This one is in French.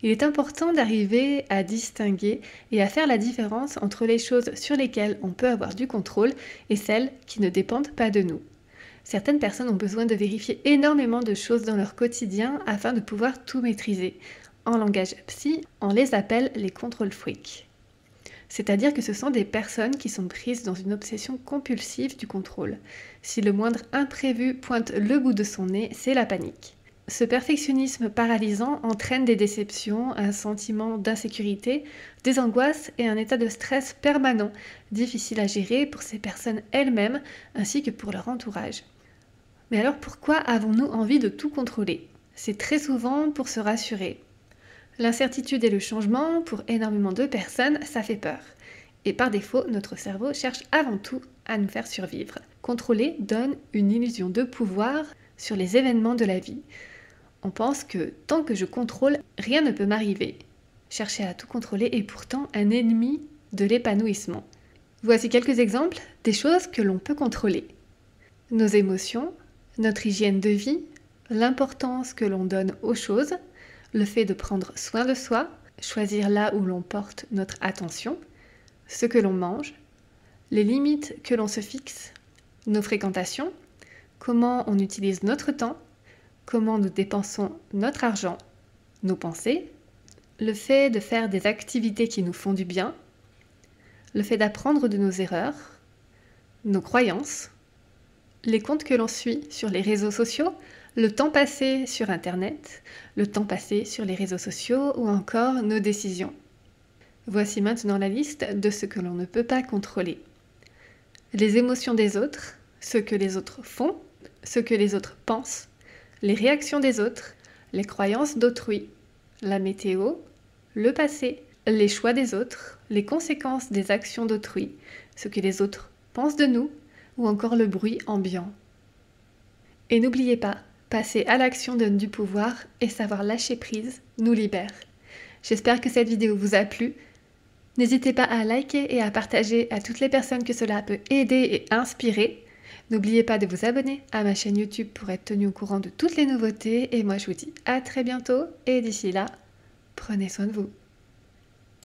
Il est important d'arriver à distinguer et à faire la différence entre les choses sur lesquelles on peut avoir du contrôle et celles qui ne dépendent pas de nous. Certaines personnes ont besoin de vérifier énormément de choses dans leur quotidien afin de pouvoir tout maîtriser. En langage psy, on les appelle les control freaks. C'est-à-dire que ce sont des personnes qui sont prises dans une obsession compulsive du contrôle. Si le moindre imprévu pointe le bout de son nez, c'est la panique. Ce perfectionnisme paralysant entraîne des déceptions, un sentiment d'insécurité, des angoisses et un état de stress permanent, difficile à gérer pour ces personnes elles-mêmes ainsi que pour leur entourage. Mais alors pourquoi avons-nous envie de tout contrôler? C'est très souvent pour se rassurer. L'incertitude et le changement, pour énormément de personnes, ça fait peur. Et par défaut, notre cerveau cherche avant tout à nous faire survivre. Contrôler donne une illusion de pouvoir sur les événements de la vie. On pense que tant que je contrôle, rien ne peut m'arriver. Chercher à tout contrôler est pourtant un ennemi de l'épanouissement. Voici quelques exemples des choses que l'on peut contrôler. Nos émotions, notre hygiène de vie, l'importance que l'on donne aux choses, le fait de prendre soin de soi, choisir là où l'on porte notre attention, ce que l'on mange, les limites que l'on se fixe, nos fréquentations, comment on utilise notre temps, comment nous dépensons notre argent, nos pensées, le fait de faire des activités qui nous font du bien, le fait d'apprendre de nos erreurs, nos croyances, les comptes que l'on suit sur les réseaux sociaux, le temps passé sur Internet, le temps passé sur les réseaux sociaux ou encore nos décisions. Voici maintenant la liste de ce que l'on ne peut pas contrôler. Les émotions des autres, ce que les autres font, ce que les autres pensent, les réactions des autres, les croyances d'autrui, la météo, le passé, les choix des autres, les conséquences des actions d'autrui, ce que les autres pensent de nous ou encore le bruit ambiant. Et n'oubliez pas, passer à l'action donne du pouvoir et savoir lâcher prise nous libère. J'espère que cette vidéo vous a plu. N'hésitez pas à liker et à partager à toutes les personnes que cela peut aider et inspirer. N'oubliez pas de vous abonner à ma chaîne YouTube pour être tenu au courant de toutes les nouveautés. Et moi je vous dis à très bientôt et d'ici là, prenez soin de vous.